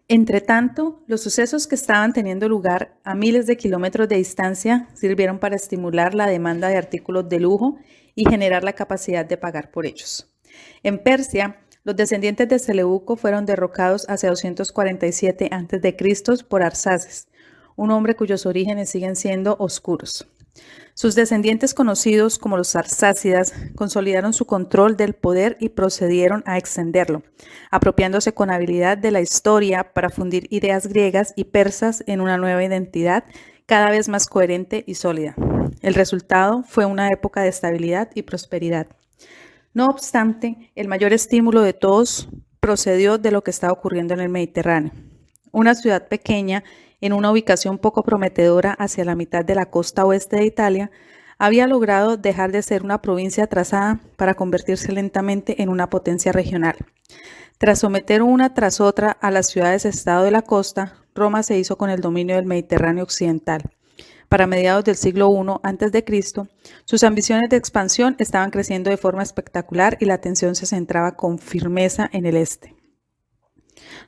Entretanto, los sucesos que estaban teniendo lugar a miles de kilómetros de distancia sirvieron para estimular la demanda de artículos de lujo y generar la capacidad de pagar por ellos. En Persia, los descendientes de Seleuco fueron derrocados hacia 247 a.C. por Arsaces, un hombre cuyos orígenes siguen siendo oscuros. Sus descendientes, conocidos como los arsácidas, consolidaron su control del poder y procedieron a extenderlo, apropiándose con habilidad de la historia para fundir ideas griegas y persas en una nueva identidad cada vez más coherente y sólida. El resultado fue una época de estabilidad y prosperidad. No obstante, el mayor estímulo de todos procedió de lo que estaba ocurriendo en el Mediterráneo. Una ciudad pequeña, en una ubicación poco prometedora hacia la mitad de la costa oeste de Italia, había logrado dejar de ser una provincia atrasada para convertirse lentamente en una potencia regional. Tras someter una tras otra a las ciudades-estado de la costa, Roma se hizo con el dominio del Mediterráneo occidental. Para mediados del siglo I a.C., sus ambiciones de expansión estaban creciendo de forma espectacular y la atención se centraba con firmeza en el este.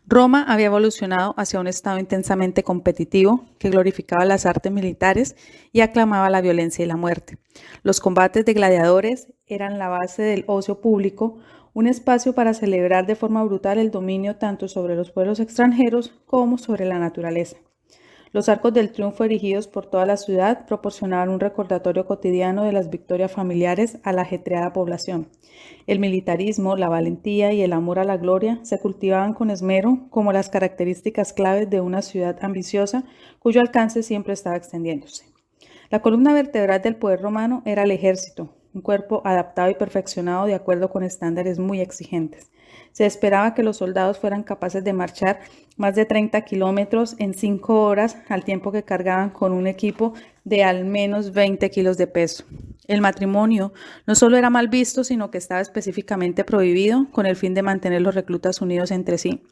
Roma había evolucionado hacia un estado intensamente competitivo que glorificaba las artes militares y aclamaba la violencia y la muerte. Los combates de gladiadores eran la base del ocio público, un espacio para celebrar de forma brutal el dominio tanto sobre los pueblos extranjeros como sobre la naturaleza. Los arcos del triunfo erigidos por toda la ciudad proporcionaban un recordatorio cotidiano de las victorias familiares a la ajetreada población. El militarismo, la valentía y el amor a la gloria se cultivaban con esmero como las características claves de una ciudad ambiciosa cuyo alcance siempre estaba extendiéndose. La columna vertebral del poder romano era el ejército, un cuerpo adaptado y perfeccionado de acuerdo con estándares muy exigentes. Se esperaba que los soldados fueran capaces de marchar más de 30 kilómetros en 5 horas, al tiempo que cargaban con un equipo de al menos 20 kilos de peso. El matrimonio no solo era mal visto, sino que estaba específicamente prohibido con el fin de mantener los reclutas unidos entre sí.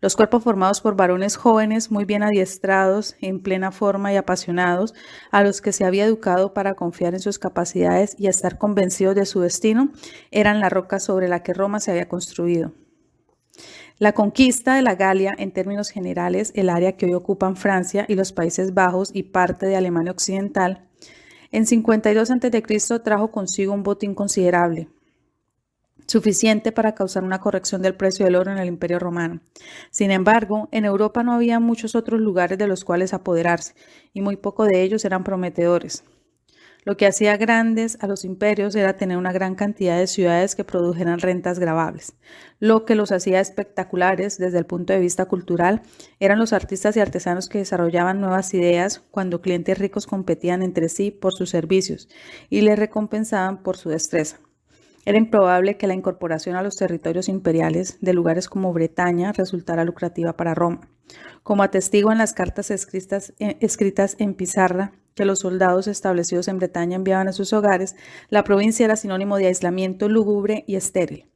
Los cuerpos formados por varones jóvenes, muy bien adiestrados, en plena forma y apasionados, a los que se había educado para confiar en sus capacidades y estar convencidos de su destino, eran la roca sobre la que Roma se había construido. La conquista de la Galia, en términos generales, el área que hoy ocupan Francia y los Países Bajos y parte de Alemania Occidental, en 52 a.C. trajo consigo un botín considerable, suficiente para causar una corrección del precio del oro en el Imperio Romano. Sin embargo, en Europa no había muchos otros lugares de los cuales apoderarse, y muy poco de ellos eran prometedores. Lo que hacía grandes a los imperios era tener una gran cantidad de ciudades que produjeran rentas gravables. Lo que los hacía espectaculares desde el punto de vista cultural eran los artistas y artesanos que desarrollaban nuevas ideas cuando clientes ricos competían entre sí por sus servicios y les recompensaban por su destreza. Era improbable que la incorporación a los territorios imperiales de lugares como Bretaña resultara lucrativa para Roma. Como atestiguan las cartas escritas en pizarra que los soldados establecidos en Bretaña enviaban a sus hogares, la provincia era sinónimo de aislamiento lúgubre y estéril.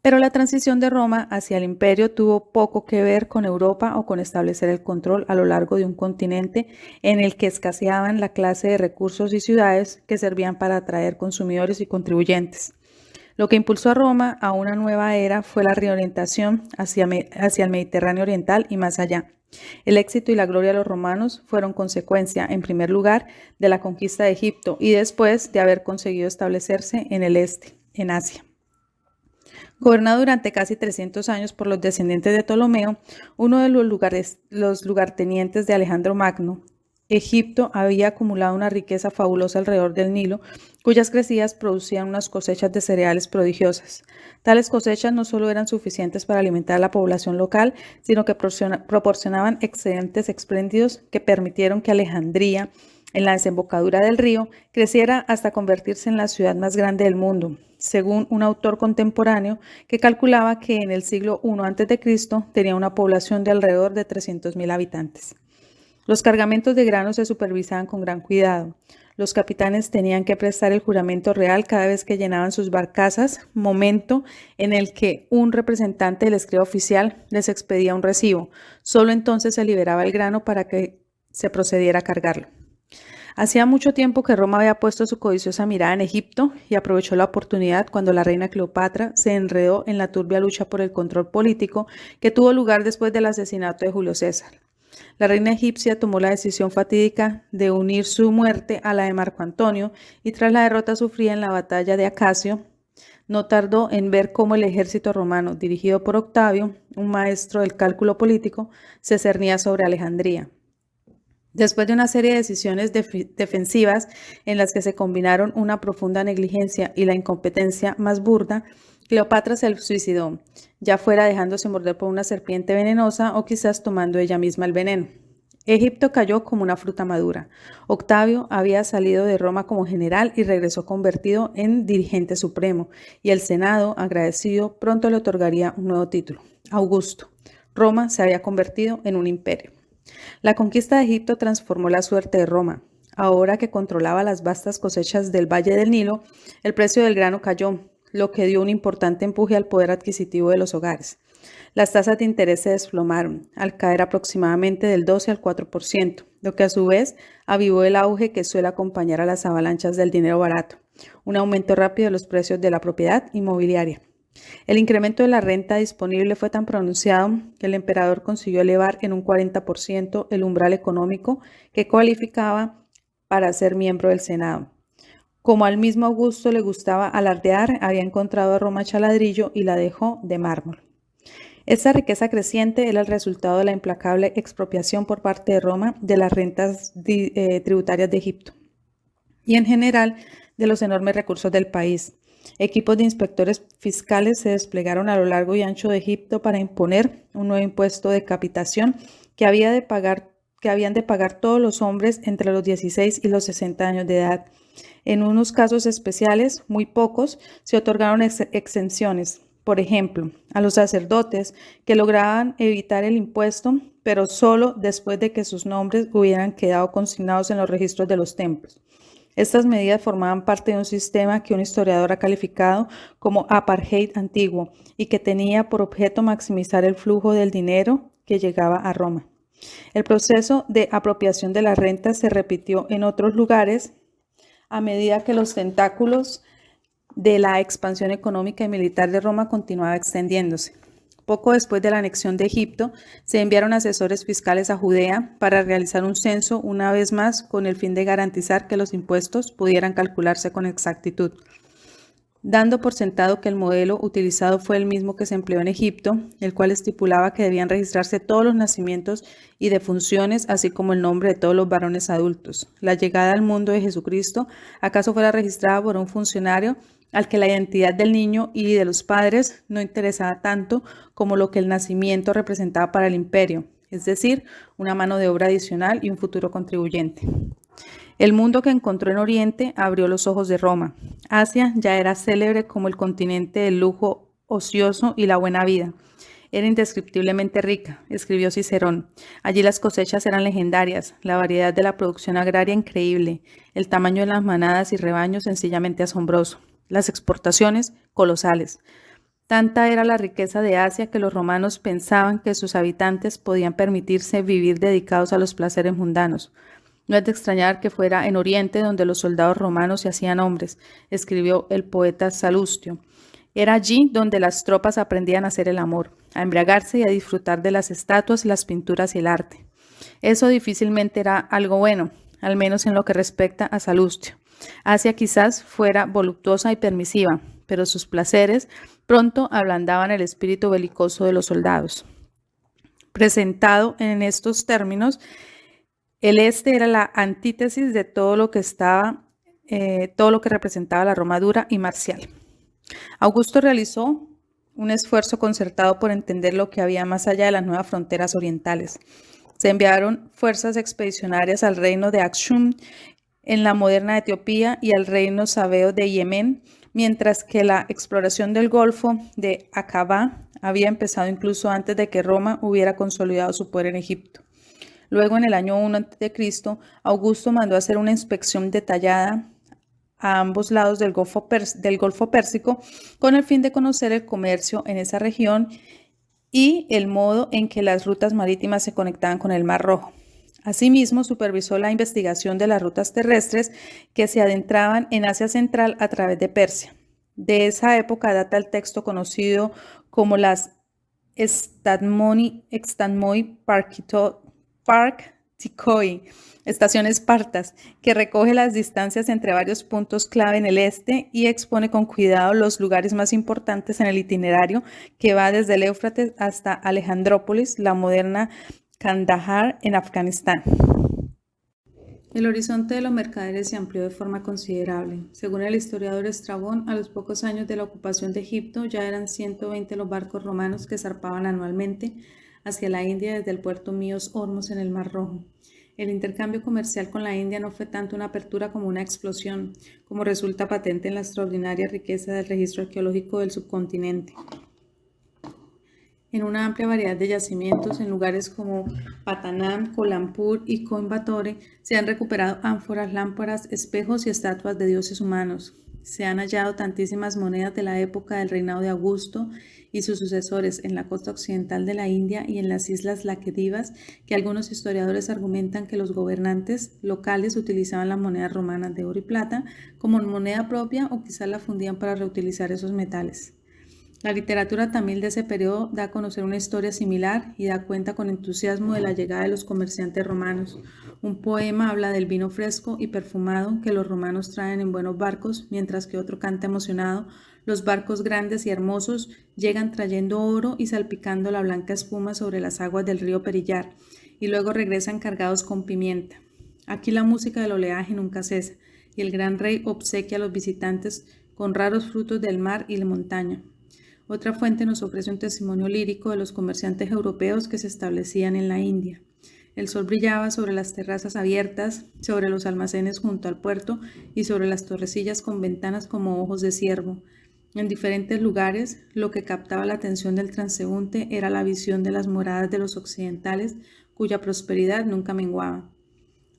Pero la transición de Roma hacia el imperio tuvo poco que ver con Europa o con establecer el control a lo largo de un continente en el que escaseaban la clase de recursos y ciudades que servían para atraer consumidores y contribuyentes. Lo que impulsó a Roma a una nueva era fue la reorientación hacia el Mediterráneo oriental y más allá. El éxito y la gloria de los romanos fueron consecuencia, en primer lugar, de la conquista de Egipto y después de haber conseguido establecerse en el este, en Asia. Gobernado durante casi 300 años por los descendientes de Ptolomeo, uno de los lugartenientes de Alejandro Magno, Egipto había acumulado una riqueza fabulosa alrededor del Nilo, cuyas crecidas producían unas cosechas de cereales prodigiosas. Tales cosechas no solo eran suficientes para alimentar a la población local, sino que proporcionaban excedentes espléndidos que permitieron que Alejandría, en la desembocadura del río, creciera hasta convertirse en la ciudad más grande del mundo, según un autor contemporáneo que calculaba que en el siglo I a.C. tenía una población de alrededor de 300.000 habitantes. Los cargamentos de grano se supervisaban con gran cuidado. Los capitanes tenían que prestar el juramento real cada vez que llenaban sus barcazas, momento en el que un representante del escriba oficial les expedía un recibo. Solo entonces se liberaba el grano para que se procediera a cargarlo. Hacía mucho tiempo que Roma había puesto su codiciosa mirada en Egipto y aprovechó la oportunidad cuando la reina Cleopatra se enredó en la turbia lucha por el control político que tuvo lugar después del asesinato de Julio César. La reina egipcia tomó la decisión fatídica de unir su muerte a la de Marco Antonio y tras la derrota sufrida en la batalla de Acacio, no tardó en ver cómo el ejército romano, dirigido por Octavio, un maestro del cálculo político, se cernía sobre Alejandría. Después de una serie de decisiones defensivas en las que se combinaron una profunda negligencia y la incompetencia más burda, Cleopatra se suicidó, ya fuera dejándose morder por una serpiente venenosa o quizás tomando ella misma el veneno. Egipto cayó como una fruta madura. Octavio había salido de Roma como general y regresó convertido en dirigente supremo, y el Senado, agradecido, pronto le otorgaría un nuevo título, Augusto. Roma se había convertido en un imperio. La conquista de Egipto transformó la suerte de Roma. Ahora que controlaba las vastas cosechas del Valle del Nilo, el precio del grano cayó, lo que dio un importante empuje al poder adquisitivo de los hogares. Las tasas de interés se desplomaron, al caer aproximadamente del 12 al 4%, lo que a su vez avivó el auge que suele acompañar a las avalanchas del dinero barato, un aumento rápido de los precios de la propiedad inmobiliaria. El incremento de la renta disponible fue tan pronunciado que el emperador consiguió elevar en un 40% el umbral económico que cualificaba para ser miembro del Senado. Como al mismo Augusto le gustaba alardear, había encontrado a Roma hecha ladrillo y la dejó de mármol. Esta riqueza creciente era el resultado de la implacable expropiación por parte de Roma de las rentas tributarias de Egipto y en general de los enormes recursos del país. Equipos de inspectores fiscales se desplegaron a lo largo y ancho de Egipto para imponer un nuevo impuesto de capitación que habían de pagar todos los hombres entre los 16 y los 60 años de edad. En unos casos especiales, muy pocos, se otorgaron exenciones. Por ejemplo, a los sacerdotes que lograban evitar el impuesto, pero solo después de que sus nombres hubieran quedado consignados en los registros de los templos. Estas medidas formaban parte de un sistema que un historiador ha calificado como apartheid antiguo y que tenía por objeto maximizar el flujo del dinero que llegaba a Roma. El proceso de apropiación de las rentas se repitió en otros lugares a medida que los tentáculos de la expansión económica y militar de Roma continuaba extendiéndose. Poco después de la anexión de Egipto, se enviaron asesores fiscales a Judea para realizar un censo una vez más con el fin de garantizar que los impuestos pudieran calcularse con exactitud. Dando por sentado que el modelo utilizado fue el mismo que se empleó en Egipto, el cual estipulaba que debían registrarse todos los nacimientos y defunciones, así como el nombre de todos los varones adultos. La llegada al mundo de Jesucristo acaso fuera registrada por un funcionario al que la identidad del niño y de los padres no interesaba tanto como lo que el nacimiento representaba para el imperio, es decir, una mano de obra adicional y un futuro contribuyente. El mundo que encontró en Oriente abrió los ojos de Roma. Asia ya era célebre como el continente del lujo ocioso y la buena vida. Era indescriptiblemente rica, escribió Cicerón. Allí las cosechas eran legendarias, la variedad de la producción agraria increíble, el tamaño de las manadas y rebaños sencillamente asombroso, las exportaciones colosales. Tanta era la riqueza de Asia que los romanos pensaban que sus habitantes podían permitirse vivir dedicados a los placeres mundanos. No es de extrañar que fuera en Oriente donde los soldados romanos se hacían hombres, escribió el poeta Salustio. Era allí donde las tropas aprendían a hacer el amor, a embriagarse y a disfrutar de las estatuas, las pinturas y el arte. Eso difícilmente era algo bueno, al menos en lo que respecta a Salustio. Asia quizás fuera voluptuosa y permisiva, pero sus placeres pronto ablandaban el espíritu belicoso de los soldados. Presentado en estos términos, el este era la antítesis de todo lo que representaba la Roma dura y marcial. Augusto realizó un esfuerzo concertado por entender lo que había más allá de las nuevas fronteras orientales. Se enviaron fuerzas expedicionarias al reino de Aksum en la moderna Etiopía y al reino sabeo de Yemen, mientras que la exploración del Golfo de Aqaba había empezado incluso antes de que Roma hubiera consolidado su poder en Egipto. Luego, en el año 1 a.C., Augusto mandó hacer una inspección detallada a ambos lados del Golfo Pérsico con el fin de conocer el comercio en esa región y el modo en que las rutas marítimas se conectaban con el Mar Rojo. Asimismo, supervisó la investigación de las rutas terrestres que se adentraban en Asia Central a través de Persia. De esa época data el texto conocido como las Statmoi Parktikoi, estaciones partas, que recoge las distancias entre varios puntos clave en el este y expone con cuidado los lugares más importantes en el itinerario que va desde el Éufrates hasta Alejandrópolis, la moderna Kandahar en Afganistán. El horizonte de los mercaderes se amplió de forma considerable. Según el historiador Estrabón, a los pocos años de la ocupación de Egipto ya eran 120 los barcos romanos que zarpaban anualmente hacia la India desde el puerto Míos Hormuz en el Mar Rojo. El intercambio comercial con la India no fue tanto una apertura como una explosión, como resulta patente en la extraordinaria riqueza del registro arqueológico del subcontinente. En una amplia variedad de yacimientos, en lugares como Patanam, Kolampur y Coimbatore, se han recuperado ánforas, lámparas, espejos y estatuas de dioses humanos. Se han hallado tantísimas monedas de la época del reinado de Augusto y sus sucesores en la costa occidental de la India y en las islas Laquedivas, que algunos historiadores argumentan que los gobernantes locales utilizaban las monedas romanas de oro y plata como moneda propia o quizás la fundían para reutilizar esos metales. La literatura tamil de ese periodo da a conocer una historia similar y da cuenta con entusiasmo de la llegada de los comerciantes romanos. Un poema habla del vino fresco y perfumado que los romanos traen en buenos barcos, mientras que otro canta emocionado: los barcos grandes y hermosos llegan trayendo oro y salpicando la blanca espuma sobre las aguas del río Perillar, y luego regresan cargados con pimienta. Aquí la música del oleaje nunca cesa, y el gran rey obsequia a los visitantes con raros frutos del mar y la montaña. Otra fuente nos ofrece un testimonio lírico de los comerciantes europeos que se establecían en la India. El sol brillaba sobre las terrazas abiertas, sobre los almacenes junto al puerto y sobre las torrecillas con ventanas como ojos de ciervo. En diferentes lugares, lo que captaba la atención del transeúnte era la visión de las moradas de los occidentales, cuya prosperidad nunca menguaba.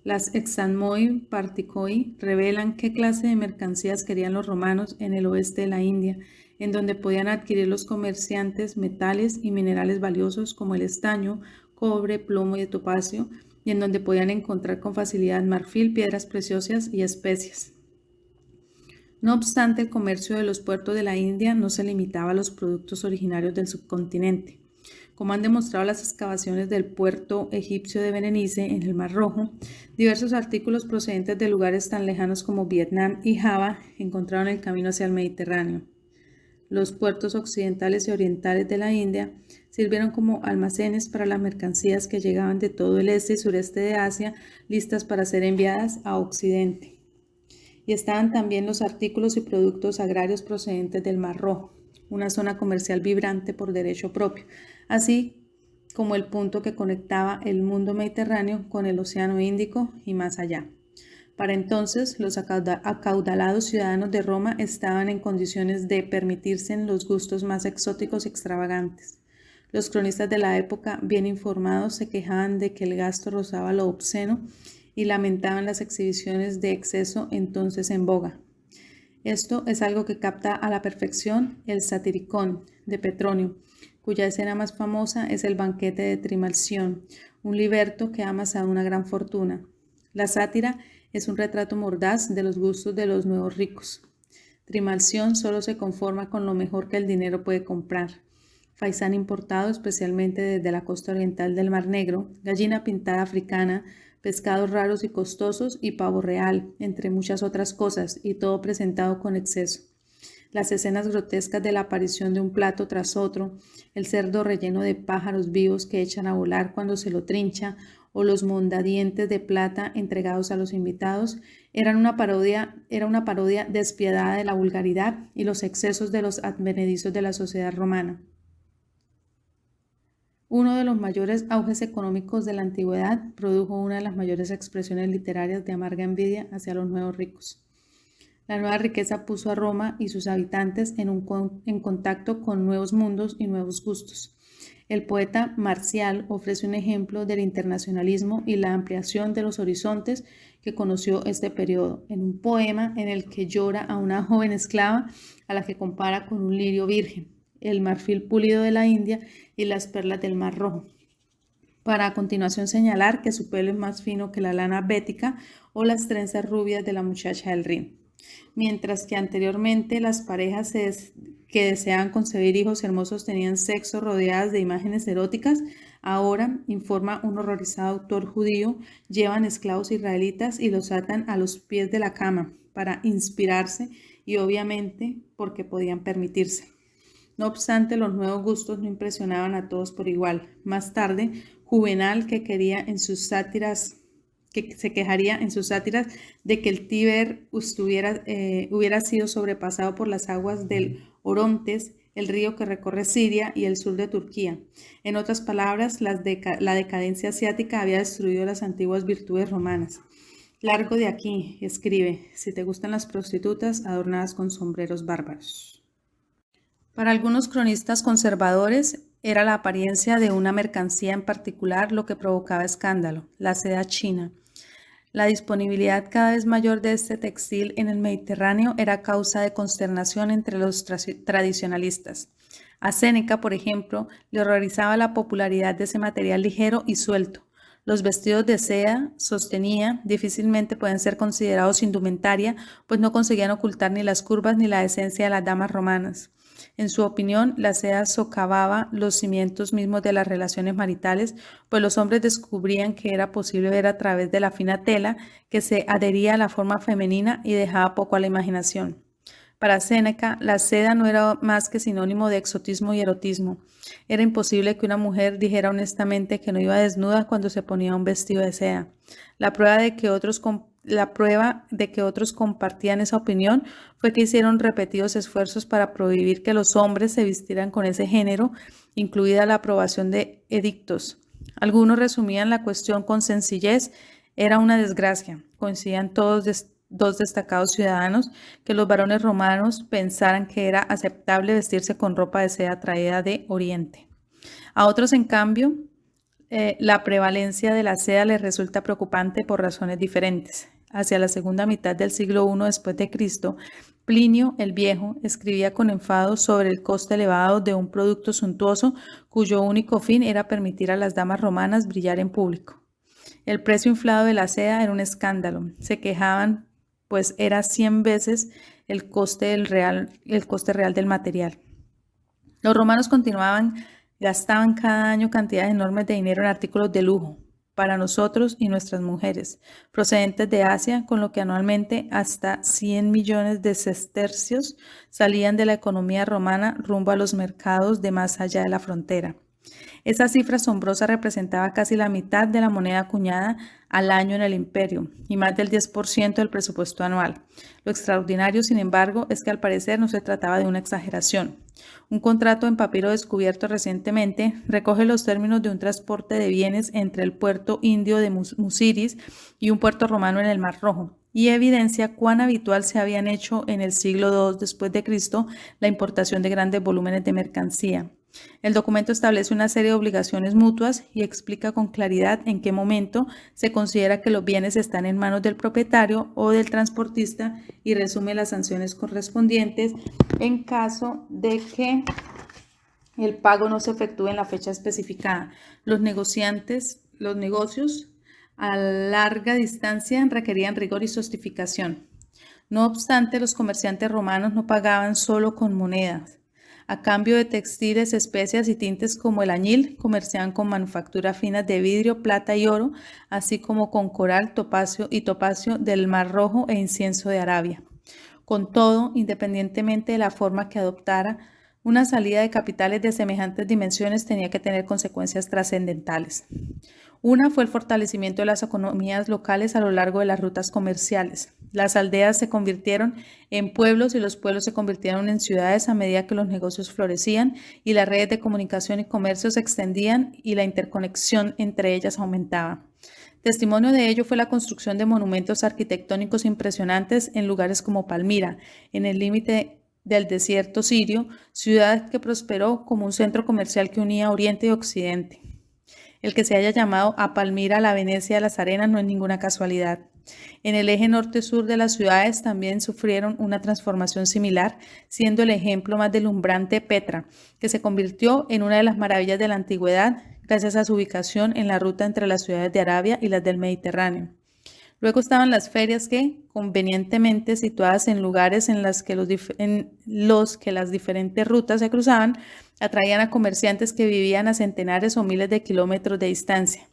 Las Statmoi Parktikoi revelan qué clase de mercancías querían los romanos en el oeste de la India, en donde podían adquirir los comerciantes metales y minerales valiosos como el estaño, cobre, plomo y topacio, y en donde podían encontrar con facilidad marfil, piedras preciosas y especias. No obstante, el comercio de los puertos de la India no se limitaba a los productos originarios del subcontinente. Como han demostrado las excavaciones del puerto egipcio de Berenice en el Mar Rojo, diversos artículos procedentes de lugares tan lejanos como Vietnam y Java encontraron el camino hacia el Mediterráneo. Los puertos occidentales y orientales de la India sirvieron como almacenes para las mercancías que llegaban de todo el este y sureste de Asia, listas para ser enviadas a Occidente. Y estaban también los artículos y productos agrarios procedentes del Mar Rojo, una zona comercial vibrante por derecho propio, así como el punto que conectaba el mundo mediterráneo con el Océano Índico y más allá. Para entonces, los acaudalados ciudadanos de Roma estaban en condiciones de permitirse los gustos más exóticos y extravagantes. Los cronistas de la época, bien informados, se quejaban de que el gasto rozaba lo obsceno y lamentaban las exhibiciones de exceso entonces en boga. Esto es algo que capta a la perfección el Satiricón de Petronio, cuya escena más famosa es el banquete de Trimalción, un liberto que ha amasado una gran fortuna. La sátira es un retrato mordaz de los gustos de los nuevos ricos. Trimalción solo se conforma con lo mejor que el dinero puede comprar: faisán importado especialmente desde la costa oriental del Mar Negro, gallina pintada africana, pescados raros y costosos y pavo real, entre muchas otras cosas, y todo presentado con exceso. Las escenas grotescas de la aparición de un plato tras otro, el cerdo relleno de pájaros vivos que echan a volar cuando se lo trincha, o los mondadientes de plata entregados a los invitados, era una parodia despiadada de la vulgaridad y los excesos de los advenedizos de la sociedad romana. Uno de los mayores auges económicos de la antigüedad produjo una de las mayores expresiones literarias de amarga envidia hacia los nuevos ricos. La nueva riqueza puso a Roma y sus habitantes en contacto con nuevos mundos y nuevos gustos. El poeta Marcial ofrece un ejemplo del internacionalismo y la ampliación de los horizontes que conoció este periodo, en un poema en el que llora a una joven esclava a la que compara con un lirio virgen, el marfil pulido de la India y las perlas del Mar Rojo. para a continuación señalar que su pelo es más fino que la lana bética o las trenzas rubias de la muchacha del Rin. Mientras que anteriormente las parejas que deseaban concebir hijos hermosos tenían sexo rodeadas de imágenes eróticas, ahora, informa un horrorizado autor judío, llevan esclavos israelitas y los atan a los pies de la cama para inspirarse y obviamente porque podían permitirse. No obstante, los nuevos gustos no impresionaban a todos por igual. Más tarde, Juvenal, que se quejaría en sus sátiras de que el Tíber hubiera sido sobrepasado por las aguas del Orontes, el río que recorre Siria y el sur de Turquía. En otras palabras, la decadencia asiática había destruido las antiguas virtudes romanas. Largo de aquí, escribe, si te gustan las prostitutas adornadas con sombreros bárbaros. Para algunos cronistas conservadores, era la apariencia de una mercancía en particular lo que provocaba escándalo, la seda china. La disponibilidad cada vez mayor de este textil en el Mediterráneo era causa de consternación entre los tradicionalistas. A Séneca, por ejemplo, le horrorizaba la popularidad de ese material ligero y suelto. Los vestidos de seda, sostenía, difícilmente pueden ser considerados indumentaria, pues no conseguían ocultar ni las curvas ni la esencia de las damas romanas. En su opinión, la seda socavaba los cimientos mismos de las relaciones maritales, pues los hombres descubrían que era posible ver a través de la fina tela que se adhería a la forma femenina y dejaba poco a la imaginación. Para Séneca, la seda no era más que sinónimo de exotismo y erotismo. Era imposible que una mujer dijera honestamente que no iba desnuda cuando se ponía un vestido de seda. La prueba de que otros compartían esa opinión fue que hicieron repetidos esfuerzos para prohibir que los hombres se vistieran con ese género, incluida la aprobación de edictos. Algunos resumían la cuestión con sencillez: era una desgracia. Coincidían todos dos destacados ciudadanos que los varones romanos pensaran que era aceptable vestirse con ropa de seda traída de Oriente. A otros, en cambio, la prevalencia de la seda les resulta preocupante por razones diferentes. Hacia la segunda mitad del siglo I después de Cristo, Plinio el Viejo escribía con enfado sobre el coste elevado de un producto suntuoso cuyo único fin era permitir a las damas romanas brillar en público. El precio inflado de la seda era un escándalo. Se quejaban, pues era 100 veces el coste real del material. Los romanos gastaban cada año cantidades enormes de dinero en artículos de lujo para nosotros y nuestras mujeres, procedentes de Asia, con lo que anualmente hasta 100 millones de sestercios salían de la economía romana rumbo a los mercados de más allá de la frontera. Esa cifra asombrosa representaba casi la mitad de la moneda acuñada al año en el imperio y más del 10% del presupuesto anual. Lo extraordinario, sin embargo, es que al parecer no se trataba de una exageración. Un contrato en papiro descubierto recientemente recoge los términos de un transporte de bienes entre el puerto indio de Musiris y un puerto romano en el Mar Rojo, y evidencia cuán habitual se habían hecho en el siglo II después de Cristo la importación de grandes volúmenes de mercancía. El documento establece una serie de obligaciones mutuas y explica con claridad en qué momento se considera que los bienes están en manos del propietario o del transportista y resume las sanciones correspondientes en caso de que el pago no se efectúe en la fecha especificada. Los negocios a larga distancia requerían rigor y justificación. No obstante, los comerciantes romanos no pagaban solo con monedas. A cambio de textiles, especias y tintes como el añil, comerciaban con manufacturas finas de vidrio, plata y oro, así como con coral, topacio del Mar Rojo e incienso de Arabia. Con todo, independientemente de la forma que adoptara, una salida de capitales de semejantes dimensiones tenía que tener consecuencias trascendentales. Una fue el fortalecimiento de las economías locales a lo largo de las rutas comerciales. Las aldeas se convirtieron en pueblos y los pueblos se convirtieron en ciudades a medida que los negocios florecían y las redes de comunicación y comercio se extendían y la interconexión entre ellas aumentaba. Testimonio de ello fue la construcción de monumentos arquitectónicos impresionantes en lugares como Palmira, en el límite del desierto sirio, ciudad que prosperó como un centro comercial que unía Oriente y Occidente. El que se haya llamado a Palmira la Venecia de las Arenas no es ninguna casualidad. En el eje norte-sur de las ciudades también sufrieron una transformación similar, siendo el ejemplo más deslumbrante Petra, que se convirtió en una de las maravillas de la antigüedad gracias a su ubicación en la ruta entre las ciudades de Arabia y las del Mediterráneo. Luego estaban las ferias que, convenientemente situadas en lugares en los que las diferentes rutas se cruzaban, atraían a comerciantes que vivían a centenares o miles de kilómetros de distancia.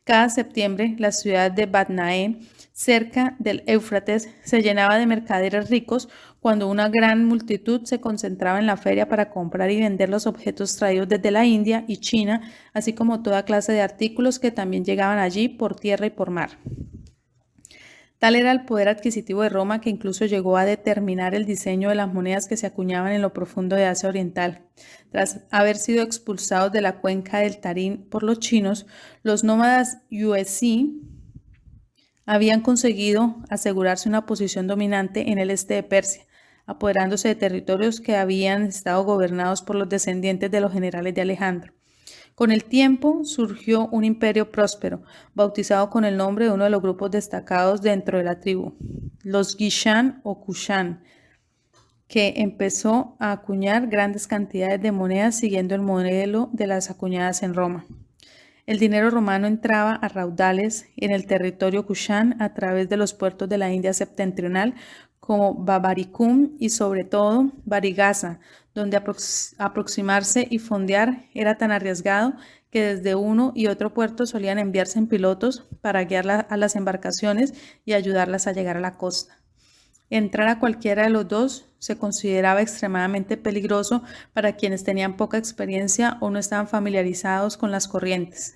Cada septiembre, la ciudad de Batnae, cerca del Éufrates, se llenaba de mercaderes ricos cuando una gran multitud se concentraba en la feria para comprar y vender los objetos traídos desde la India y China, así como toda clase de artículos que también llegaban allí por tierra y por mar. Tal era el poder adquisitivo de Roma que incluso llegó a determinar el diseño de las monedas que se acuñaban en lo profundo de Asia Oriental. Tras haber sido expulsados de la cuenca del Tarín por los chinos, los nómadas Yuezhi habían conseguido asegurarse una posición dominante en el este de Persia, apoderándose de territorios que habían estado gobernados por los descendientes de los generales de Alejandro. Con el tiempo surgió un imperio próspero, bautizado con el nombre de uno de los grupos destacados dentro de la tribu, los Gishan o Kushan, que empezó a acuñar grandes cantidades de monedas siguiendo el modelo de las acuñadas en Roma. El dinero romano entraba a raudales en el territorio Kushan a través de los puertos de la India septentrional como Babaricum y sobre todo Varigasa, donde aproximarse y fondear era tan arriesgado que desde uno y otro puerto solían enviarse en pilotos para guiar a las embarcaciones y ayudarlas a llegar a la costa. Entrar a cualquiera de los dos se consideraba extremadamente peligroso para quienes tenían poca experiencia o no estaban familiarizados con las corrientes.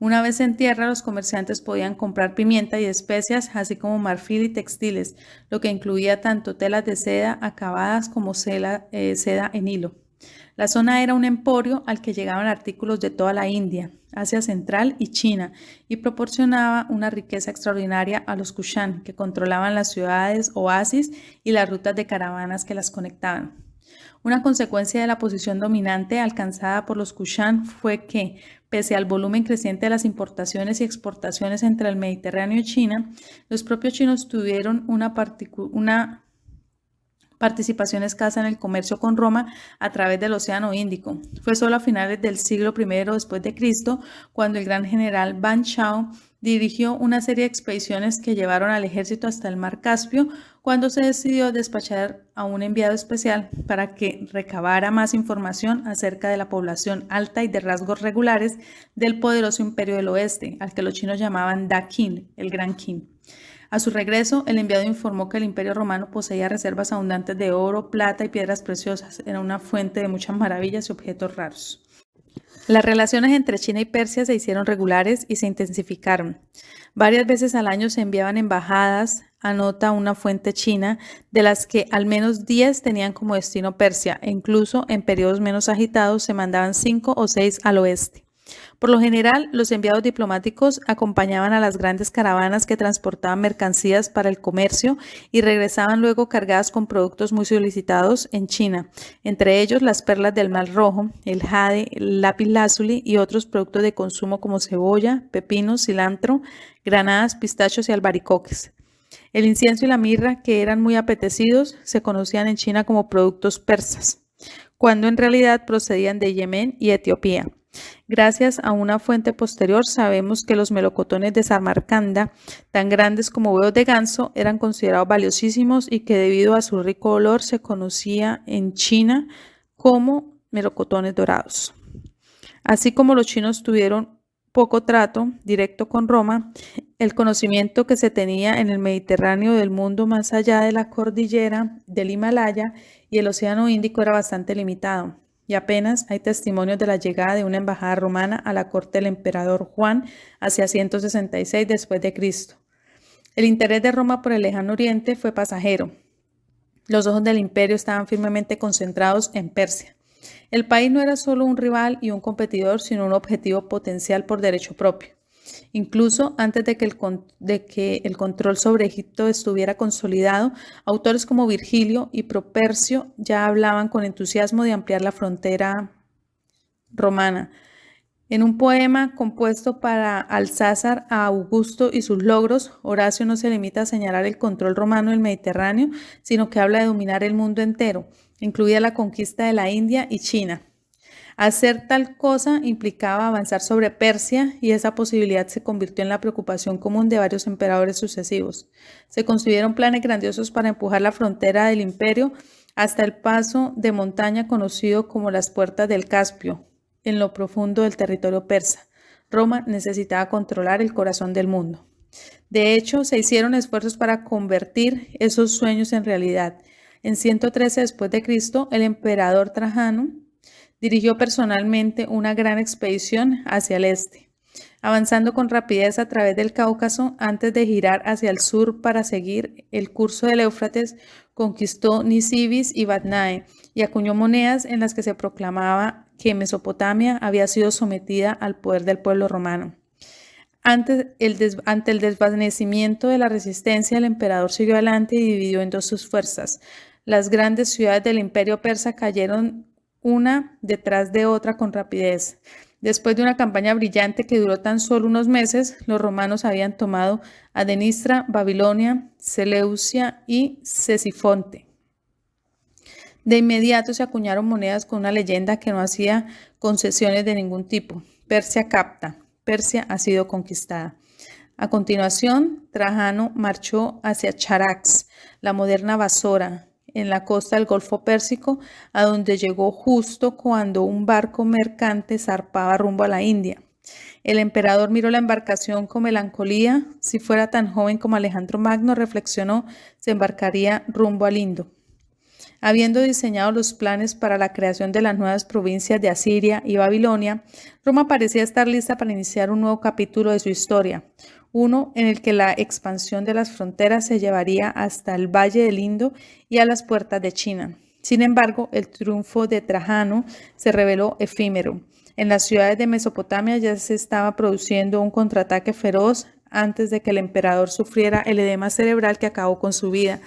Una vez en tierra, los comerciantes podían comprar pimienta y especias, así como marfil y textiles, lo que incluía tanto telas de seda acabadas como seda en hilo. La zona era un emporio al que llegaban artículos de toda la India, Asia Central y China, y proporcionaba una riqueza extraordinaria a los Kushan, que controlaban las ciudades, oasis y las rutas de caravanas que las conectaban. Una consecuencia de la posición dominante alcanzada por los Kushan fue que, pese al volumen creciente de las importaciones y exportaciones entre el Mediterráneo y China, los propios chinos tuvieron una participación escasa en el comercio con Roma a través del Océano Índico. Fue solo a finales del siglo I después de Cristo cuando el gran general Ban Chao dirigió una serie de expediciones que llevaron al ejército hasta el mar Caspio, cuando se decidió despachar a un enviado especial para que recabara más información acerca de la población alta y de rasgos regulares del poderoso imperio del oeste, al que los chinos llamaban Da Qin, el Gran Qin. A su regreso, el enviado informó que el Imperio Romano poseía reservas abundantes de oro, plata y piedras preciosas. Era una fuente de muchas maravillas y objetos raros. Las relaciones entre China y Persia se hicieron regulares y se intensificaron. Varias veces al año se enviaban embajadas, anota una fuente china, de las que al menos 10 tenían como destino Persia, e incluso en periodos menos agitados se mandaban 5 o 6 al oeste. Por lo general, los enviados diplomáticos acompañaban a las grandes caravanas que transportaban mercancías para el comercio y regresaban luego cargadas con productos muy solicitados en China, entre ellos las perlas del Mar Rojo, el jade, el lapislázuli y otros productos de consumo como cebolla, pepinos, cilantro, granadas, pistachos y albaricoques. El incienso y la mirra, que eran muy apetecidos, se conocían en China como productos persas, cuando en realidad procedían de Yemen y Etiopía. Gracias a una fuente posterior sabemos que los melocotones de Samarcanda, tan grandes como huevos de ganso, eran considerados valiosísimos y que debido a su rico olor se conocía en China como melocotones dorados. Así como los chinos tuvieron poco trato directo con Roma, el conocimiento que se tenía en el Mediterráneo del mundo más allá de la cordillera del Himalaya y el Océano Índico era bastante limitado. Y apenas hay testimonios de la llegada de una embajada romana a la corte del emperador Juan hacia 166 después de Cristo. El interés de Roma por el lejano oriente fue pasajero. Los ojos del imperio estaban firmemente concentrados en Persia. El país no era solo un rival y un competidor, sino un objetivo potencial por derecho propio. Incluso antes de que el control sobre Egipto estuviera consolidado, autores como Virgilio y Propercio ya hablaban con entusiasmo de ampliar la frontera romana. En un poema compuesto para Alcázar a Augusto y sus logros, Horacio no se limita a señalar el control romano del Mediterráneo, sino que habla de dominar el mundo entero, incluida la conquista de la India y China. Hacer tal cosa implicaba avanzar sobre Persia y esa posibilidad se convirtió en la preocupación común de varios emperadores sucesivos. Se concibieron planes grandiosos para empujar la frontera del imperio hasta el paso de montaña conocido como las Puertas del Caspio, en lo profundo del territorio persa. Roma necesitaba controlar el corazón del mundo. De hecho, se hicieron esfuerzos para convertir esos sueños en realidad. En 113 después de Cristo, el emperador Trajano dirigió personalmente una gran expedición hacia el este, avanzando con rapidez a través del Cáucaso antes de girar hacia el sur para seguir el curso del Éufrates, conquistó Nisibis y Batnae y acuñó monedas en las que se proclamaba que Mesopotamia había sido sometida al poder del pueblo romano. Ante el desvanecimiento de la resistencia, el emperador siguió adelante y dividió en dos sus fuerzas. Las grandes ciudades del imperio persa cayeron una detrás de otra con rapidez. Después de una campaña brillante que duró tan solo unos meses, los romanos habían tomado Adenistra, Babilonia, Seleucia y Cesifonte. De inmediato se acuñaron monedas con una leyenda que no hacía concesiones de ningún tipo. Persia capta. Persia ha sido conquistada. A continuación, Trajano marchó hacia Charax, la moderna Basora, en la costa del Golfo Pérsico, a donde llegó justo cuando un barco mercante zarpaba rumbo a la India. El emperador miró la embarcación con melancolía. Si fuera tan joven como Alejandro Magno, reflexionó, se embarcaría rumbo al Indo. Habiendo diseñado los planes para la creación de las nuevas provincias de Asiria y Babilonia, Roma parecía estar lista para iniciar un nuevo capítulo de su historia, uno en el que la expansión de las fronteras se llevaría hasta el Valle del Indo y a las puertas de China. Sin embargo, el triunfo de Trajano se reveló efímero. En las ciudades de Mesopotamia ya se estaba produciendo un contraataque feroz antes de que el emperador sufriera el edema cerebral que acabó con su vida,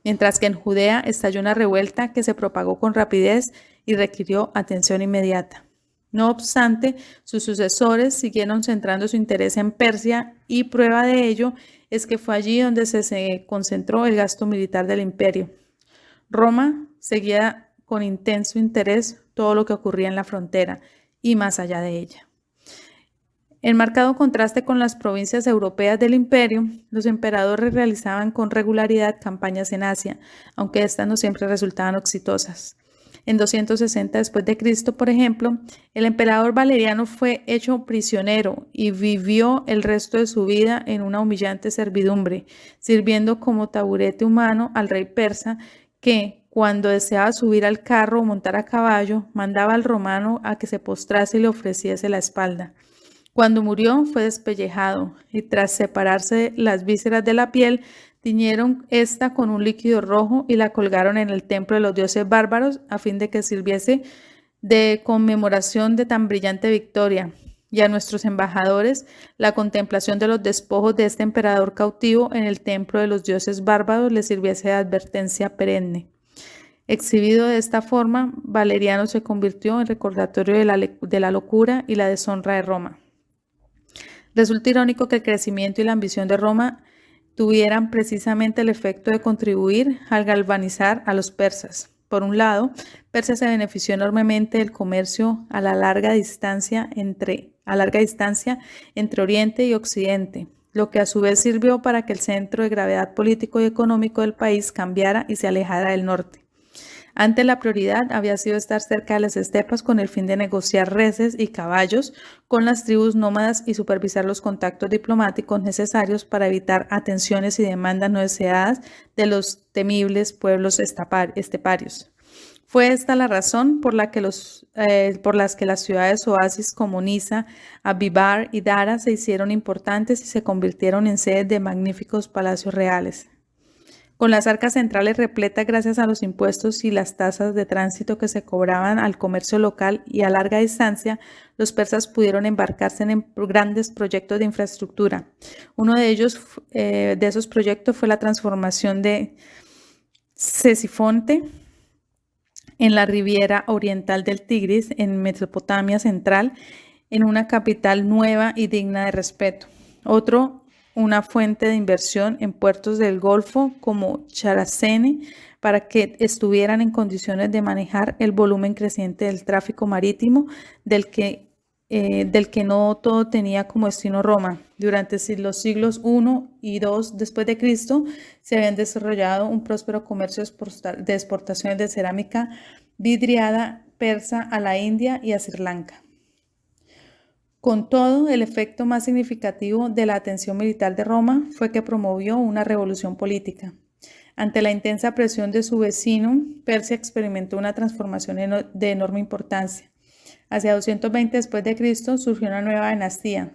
mientras que en Judea estalló una revuelta que se propagó con rapidez y requirió atención inmediata. No obstante, sus sucesores siguieron centrando su interés en Persia y prueba de ello es que fue allí donde se concentró el gasto militar del imperio. Roma seguía con intenso interés todo lo que ocurría en la frontera y más allá de ella. En marcado contraste con las provincias europeas del imperio, los emperadores realizaban con regularidad campañas en Asia, aunque estas no siempre resultaban exitosas. En 260 después de Cristo, por ejemplo, el emperador Valeriano fue hecho prisionero y vivió el resto de su vida en una humillante servidumbre, sirviendo como taburete humano al rey persa que, cuando deseaba subir al carro o montar a caballo, mandaba al romano a que se postrase y le ofreciese la espalda. Cuando murió fue despellejado y tras separarse las vísceras de la piel, tiñeron esta con un líquido rojo y la colgaron en el templo de los dioses bárbaros a fin de que sirviese de conmemoración de tan brillante victoria. Y a nuestros embajadores, la contemplación de los despojos de este emperador cautivo en el templo de los dioses bárbaros les sirviese de advertencia perenne. Exhibido de esta forma, Valeriano se convirtió en recordatorio de la locura y la deshonra de Roma. Resulta irónico que el crecimiento y la ambición de Roma tuvieran precisamente el efecto de contribuir al galvanizar a los persas. Por un lado, Persia se benefició enormemente del comercio a larga distancia entre Oriente y Occidente, lo que a su vez sirvió para que el centro de gravedad político y económico del país cambiara y se alejara del norte. Antes la prioridad había sido estar cerca de las estepas con el fin de negociar reses y caballos con las tribus nómadas y supervisar los contactos diplomáticos necesarios para evitar atenciones y demandas no deseadas de los temibles pueblos esteparios. Fue esta la razón por las que las ciudades oasis como Nisa, Abibar y Dara se hicieron importantes y se convirtieron en sedes de magníficos palacios reales. Con las arcas centrales repletas gracias a los impuestos y las tasas de tránsito que se cobraban al comercio local y a larga distancia, los persas pudieron embarcarse en grandes proyectos de infraestructura. Uno de esos proyectos fue la transformación de Cesifonte en la ribera oriental del Tigris, en Mesopotamia central, en una capital nueva y digna de respeto. Otro, una fuente de inversión en puertos del Golfo como Characene, para que estuvieran en condiciones de manejar el volumen creciente del tráfico marítimo del que no todo tenía como destino Roma. Durante los siglos I y II después de Cristo se habían desarrollado un próspero comercio de exportaciones de cerámica vidriada persa a la India y a Sri Lanka. Con todo, el efecto más significativo de la atención militar de Roma fue que promovió una revolución política. Ante la intensa presión de su vecino, Persia experimentó una transformación de enorme importancia. Hacia 220 después de Cristo surgió una nueva dinastía,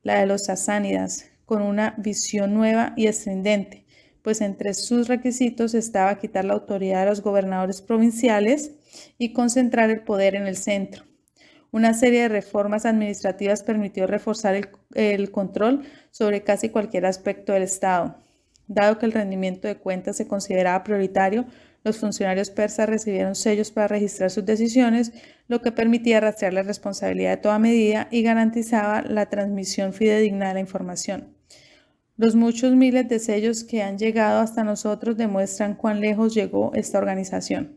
la de los sasánidas, con una visión nueva y estridente, pues entre sus requisitos estaba quitar la autoridad de los gobernadores provinciales y concentrar el poder en el centro. Una serie de reformas administrativas permitió reforzar el control sobre casi cualquier aspecto del Estado. Dado que el rendimiento de cuentas se consideraba prioritario, los funcionarios persas recibieron sellos para registrar sus decisiones, lo que permitía rastrear la responsabilidad de toda medida y garantizaba la transmisión fidedigna de la información. Los muchos miles de sellos que han llegado hasta nosotros demuestran cuán lejos llegó esta organización.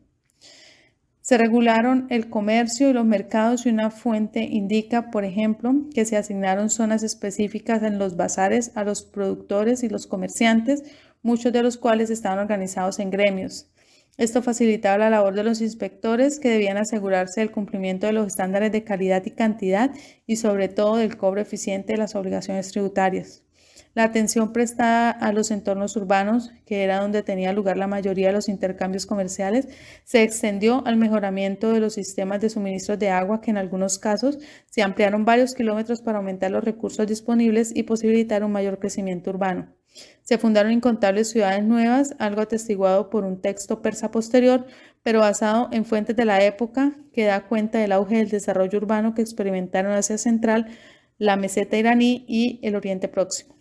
Se regularon el comercio y los mercados y una fuente indica, por ejemplo, que se asignaron zonas específicas en los bazares a los productores y los comerciantes, muchos de los cuales estaban organizados en gremios. Esto facilitaba la labor de los inspectores, que debían asegurarse del cumplimiento de los estándares de calidad y cantidad y sobre todo del cobro eficiente de las obligaciones tributarias. La atención prestada a los entornos urbanos, que era donde tenía lugar la mayoría de los intercambios comerciales, se extendió al mejoramiento de los sistemas de suministros de agua, que en algunos casos se ampliaron varios kilómetros para aumentar los recursos disponibles y posibilitar un mayor crecimiento urbano. Se fundaron incontables ciudades nuevas, algo atestiguado por un texto persa posterior, pero basado en fuentes de la época, que da cuenta del auge del desarrollo urbano que experimentaron Asia Central, la meseta iraní y el Oriente Próximo.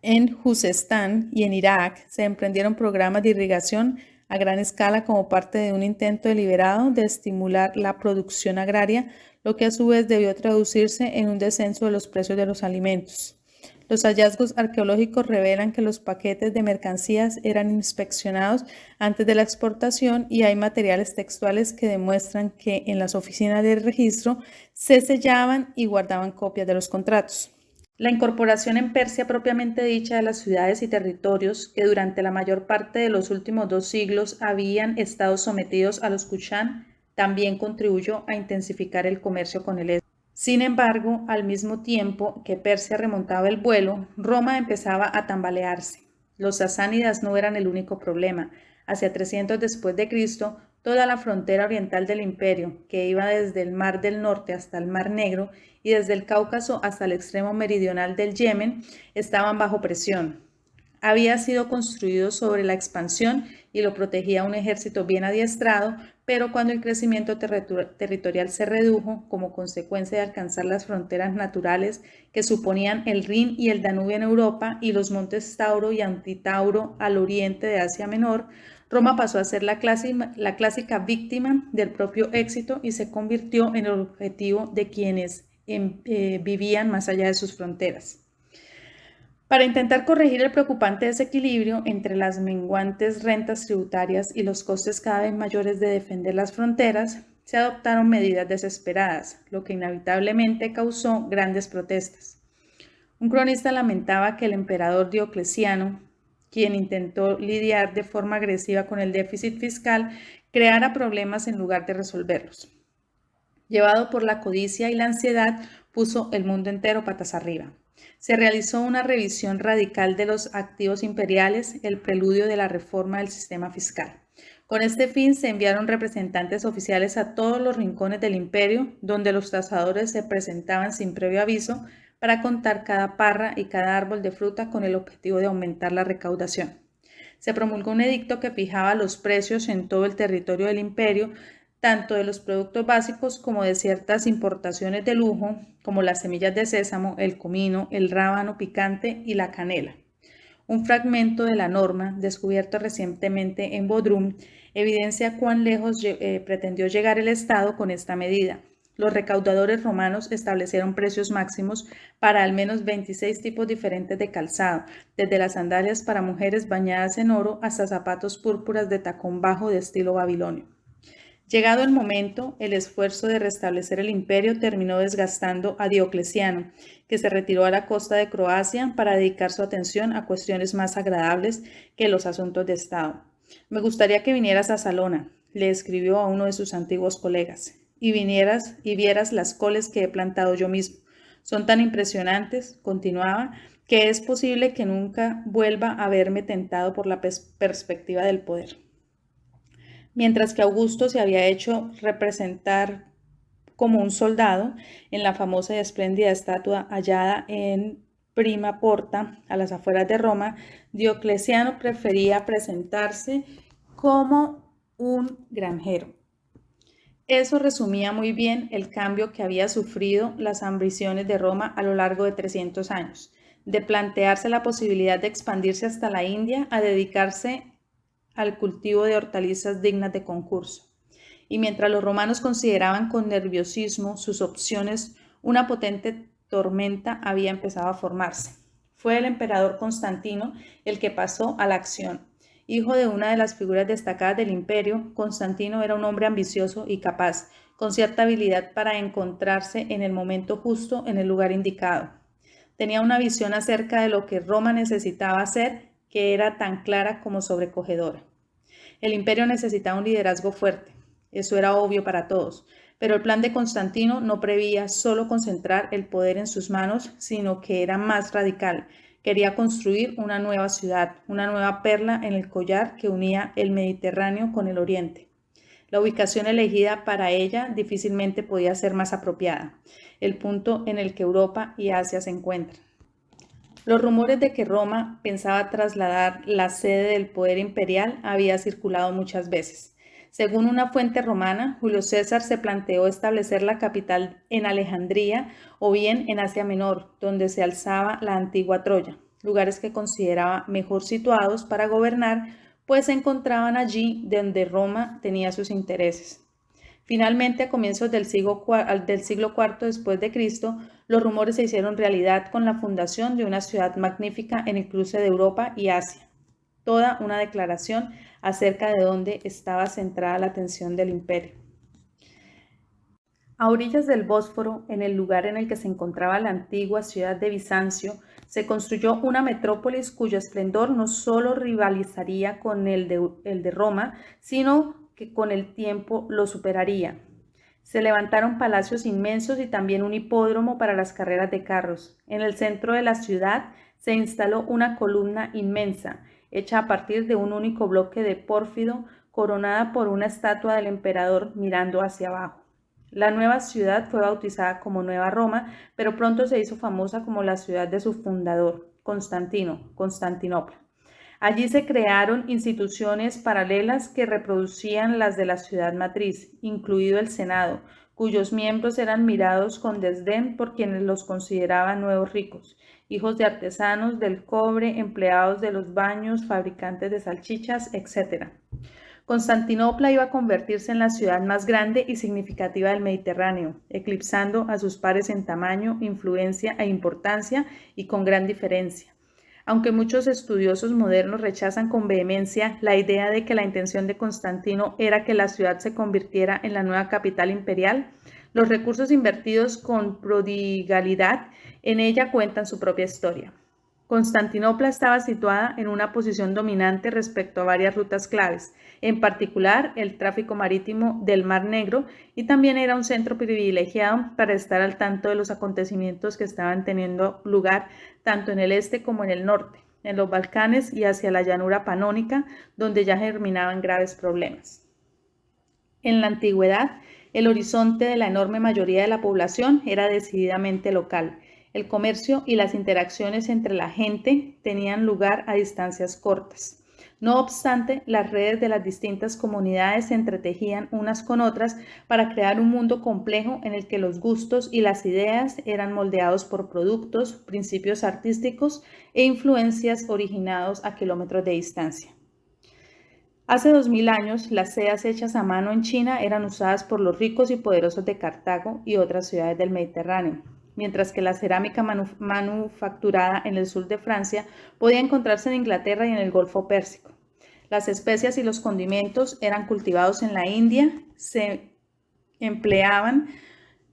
En Juzestán y en Irak se emprendieron programas de irrigación a gran escala como parte de un intento deliberado de estimular la producción agraria, lo que a su vez debió traducirse en un descenso de los precios de los alimentos. Los hallazgos arqueológicos revelan que los paquetes de mercancías eran inspeccionados antes de la exportación y hay materiales textuales que demuestran que en las oficinas de registro se sellaban y guardaban copias de los contratos. La incorporación en Persia propiamente dicha de las ciudades y territorios que durante la mayor parte de los últimos 2 siglos habían estado sometidos a los Kushán también contribuyó a intensificar el comercio con el este. Sin embargo, al mismo tiempo que Persia remontaba el vuelo, Roma empezaba a tambalearse. Los sasánidas no eran el único problema. Hacia 300 después de Cristo, toda la frontera oriental del imperio, que iba desde el Mar del Norte hasta el Mar Negro y desde el Cáucaso hasta el extremo meridional del Yemen, estaban bajo presión. Había sido construido sobre la expansión y lo protegía un ejército bien adiestrado, pero cuando el crecimiento territorial se redujo como consecuencia de alcanzar las fronteras naturales que suponían el Rin y el Danubio en Europa y los montes Tauro y Antitauro al oriente de Asia Menor, Roma pasó a ser la clásica víctima del propio éxito y se convirtió en el objetivo de quienes vivían más allá de sus fronteras. Para intentar corregir el preocupante desequilibrio entre las menguantes rentas tributarias y los costes cada vez mayores de defender las fronteras, se adoptaron medidas desesperadas, lo que inevitablemente causó grandes protestas. Un cronista lamentaba que el emperador Diocleciano, quien intentó lidiar de forma agresiva con el déficit fiscal, creara problemas en lugar de resolverlos. Llevado por la codicia y la ansiedad, puso el mundo entero patas arriba. Se realizó una revisión radical de los activos imperiales, el preludio de la reforma del sistema fiscal. Con este fin se enviaron representantes oficiales a todos los rincones del imperio, donde los tasadores se presentaban sin previo aviso para contar cada parra y cada árbol de fruta con el objetivo de aumentar la recaudación. Se promulgó un edicto que fijaba los precios en todo el territorio del imperio, tanto de los productos básicos como de ciertas importaciones de lujo, como las semillas de sésamo, el comino, el rábano picante y la canela. Un fragmento de la norma, descubierto recientemente en Bodrum, evidencia cuán lejos pretendió llegar el Estado con esta medida. Los recaudadores romanos establecieron precios máximos para al menos 26 tipos diferentes de calzado, desde las sandalias para mujeres bañadas en oro hasta zapatos púrpuras de tacón bajo de estilo babilonio. Llegado el momento, el esfuerzo de restablecer el imperio terminó desgastando a Diocleciano, que se retiró a la costa de Croacia para dedicar su atención a cuestiones más agradables que los asuntos de Estado. Me gustaría que vinieras a Salona, le escribió a uno de sus antiguos colegas, y vieras las coles que he plantado yo mismo. Son tan impresionantes, continuaba, que es posible que nunca vuelva a verme tentado por la perspectiva del poder. Mientras que Augusto se había hecho representar como un soldado en la famosa y espléndida estatua hallada en Prima Porta, a las afueras de Roma, Diocleciano prefería presentarse como un granjero. Eso resumía muy bien el cambio que había sufrido las ambiciones de Roma a lo largo de 300 años, de plantearse la posibilidad de expandirse hasta la India a dedicarse al cultivo de hortalizas dignas de concurso. Y mientras los romanos consideraban con nerviosismo sus opciones, una potente tormenta había empezado a formarse. Fue el emperador Constantino el que pasó a la acción. Hijo de una de las figuras destacadas del imperio, Constantino era un hombre ambicioso y capaz, con cierta habilidad para encontrarse en el momento justo en el lugar indicado. Tenía una visión acerca de lo que Roma necesitaba hacer que era tan clara como sobrecogedora. El imperio necesitaba un liderazgo fuerte, eso era obvio para todos, pero el plan de Constantino no preveía solo concentrar el poder en sus manos, sino que era más radical. Quería construir una nueva ciudad, una nueva perla en el collar que unía el Mediterráneo con el Oriente. La ubicación elegida para ella difícilmente podía ser más apropiada, el punto en el que Europa y Asia se encuentran. Los rumores de que Roma pensaba trasladar la sede del poder imperial había circulado muchas veces. Según una fuente romana, Julio César se planteó establecer la capital en Alejandría o bien en Asia Menor, donde se alzaba la antigua Troya, lugares que consideraba mejor situados para gobernar, pues se encontraban allí donde Roma tenía sus intereses. Finalmente, a comienzos del siglo IV después de Cristo, los rumores se hicieron realidad con la fundación de una ciudad magnífica en el cruce de Europa y Asia. Toda una declaración acerca de dónde estaba centrada la atención del imperio. A orillas del Bósforo, en el lugar en el que se encontraba la antigua ciudad de Bizancio, se construyó una metrópolis cuyo esplendor no solo rivalizaría con el de Roma, sino que con el tiempo lo superaría. Se levantaron palacios inmensos y también un hipódromo para las carreras de carros. En el centro de la ciudad se instaló una columna inmensa, hecha a partir de un único bloque de pórfido, coronada por una estatua del emperador mirando hacia abajo. La nueva ciudad fue bautizada como Nueva Roma, pero pronto se hizo famosa como la ciudad de su fundador, Constantinopla. Allí se crearon instituciones paralelas que reproducían las de la ciudad matriz, incluido el Senado, cuyos miembros eran mirados con desdén por quienes los consideraban nuevos ricos, hijos de artesanos del cobre, empleados de los baños, fabricantes de salchichas, etc. Constantinopla iba a convertirse en la ciudad más grande y significativa del Mediterráneo, eclipsando a sus pares en tamaño, influencia e importancia y con gran diferencia. Aunque muchos estudiosos modernos rechazan con vehemencia la idea de que la intención de Constantino era que la ciudad se convirtiera en la nueva capital imperial, los recursos invertidos con prodigalidad en ella cuentan su propia historia. Constantinopla estaba situada en una posición dominante respecto a varias rutas claves, en particular el tráfico marítimo del Mar Negro, y también era un centro privilegiado para estar al tanto de los acontecimientos que estaban teniendo lugar tanto en el este como en el norte, en los Balcanes y hacia la llanura panónica, donde ya germinaban graves problemas. En la antigüedad, el horizonte de la enorme mayoría de la población era decididamente local. El comercio y las interacciones entre la gente tenían lugar a distancias cortas. No obstante, las redes de las distintas comunidades se entretejían unas con otras para crear un mundo complejo en el que los gustos y las ideas eran moldeados por productos, principios artísticos e influencias originados a kilómetros de distancia. Hace 2000 años, las sedas hechas a mano en China eran usadas por los ricos y poderosos de Cartago y otras ciudades del Mediterráneo, mientras que la cerámica manufacturada en el sur de Francia podía encontrarse en Inglaterra y en el Golfo Pérsico. Las especias y los condimentos eran cultivados en la India, se empleaban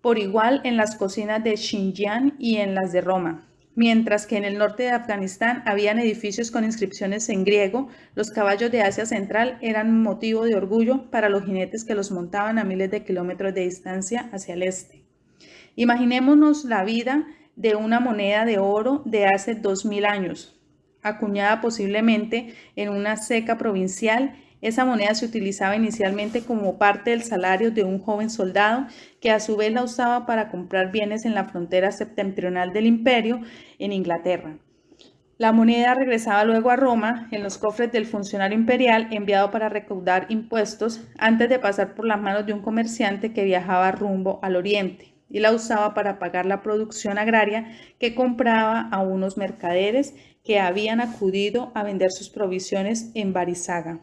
por igual en las cocinas de Xinjiang y en las de Roma. Mientras que en el norte de Afganistán habían edificios con inscripciones en griego, los caballos de Asia Central eran motivo de orgullo para los jinetes que los montaban a miles de kilómetros de distancia hacia el este. Imaginémonos la vida de una moneda de oro de hace 2000 años, acuñada posiblemente en una ceca provincial. Esa moneda se utilizaba inicialmente como parte del salario de un joven soldado que a su vez la usaba para comprar bienes en la frontera septentrional del imperio en Inglaterra. La moneda regresaba luego a Roma en los cofres del funcionario imperial enviado para recaudar impuestos antes de pasar por las manos de un comerciante que viajaba rumbo al oriente y la usaba para pagar la producción agraria que compraba a unos mercaderes que habían acudido a vender sus provisiones en Barisaga.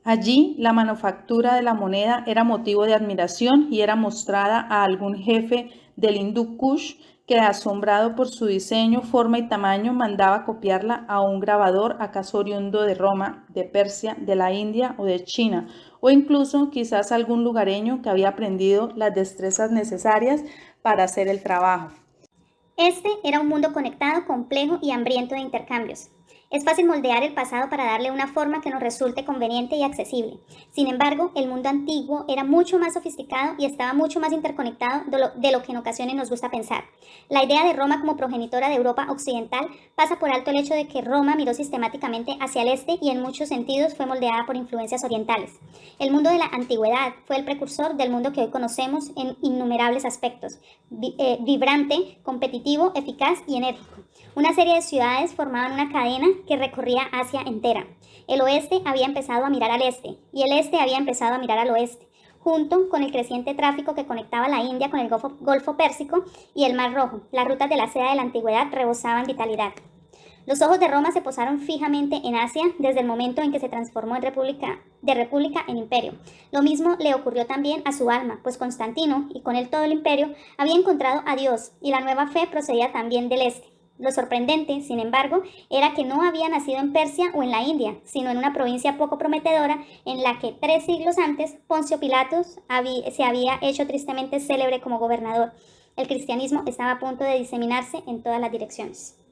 Allí, la manufactura de la moneda era motivo de admiración y era mostrada a algún jefe del Hindu Kush que, asombrado por su diseño, forma y tamaño, mandaba copiarla a un grabador acaso oriundo de Roma, de Persia, de la India o de China, o incluso quizás algún lugareño que había aprendido las destrezas necesarias para hacer el trabajo. Este era un mundo conectado, complejo y hambriento de intercambios. Es fácil moldear el pasado para darle una forma que nos resulte conveniente y accesible. Sin embargo, el mundo antiguo era mucho más sofisticado y estaba mucho más interconectado de lo que en ocasiones nos gusta pensar. La idea de Roma como progenitora de Europa occidental pasa por alto el hecho de que Roma miró sistemáticamente hacia el este y en muchos sentidos fue moldeada por influencias orientales. El mundo de la antigüedad fue el precursor del mundo que hoy conocemos en innumerables aspectos: vibrante, competitivo, eficaz y enérgico. Una serie de ciudades formaban una cadena que recorría Asia entera. El oeste había empezado a mirar al este y el este había empezado a mirar al oeste, junto con el creciente tráfico que conectaba la India con el Golfo Pérsico y el Mar Rojo. Las rutas de la seda de la antigüedad rebosaban vitalidad. Los ojos de Roma se posaron fijamente en Asia desde el momento en que se transformó de república en imperio. Lo mismo le ocurrió también a su alma, pues Constantino, y con él todo el imperio, había encontrado a Dios, y la nueva fe procedía también del este. Lo sorprendente, sin embargo, era que no había nacido en Persia o en la India, sino en una provincia poco prometedora en la que 3 siglos antes Poncio Pilatos se había hecho tristemente célebre como gobernador. El cristianismo estaba a punto de diseminarse en todas las direcciones.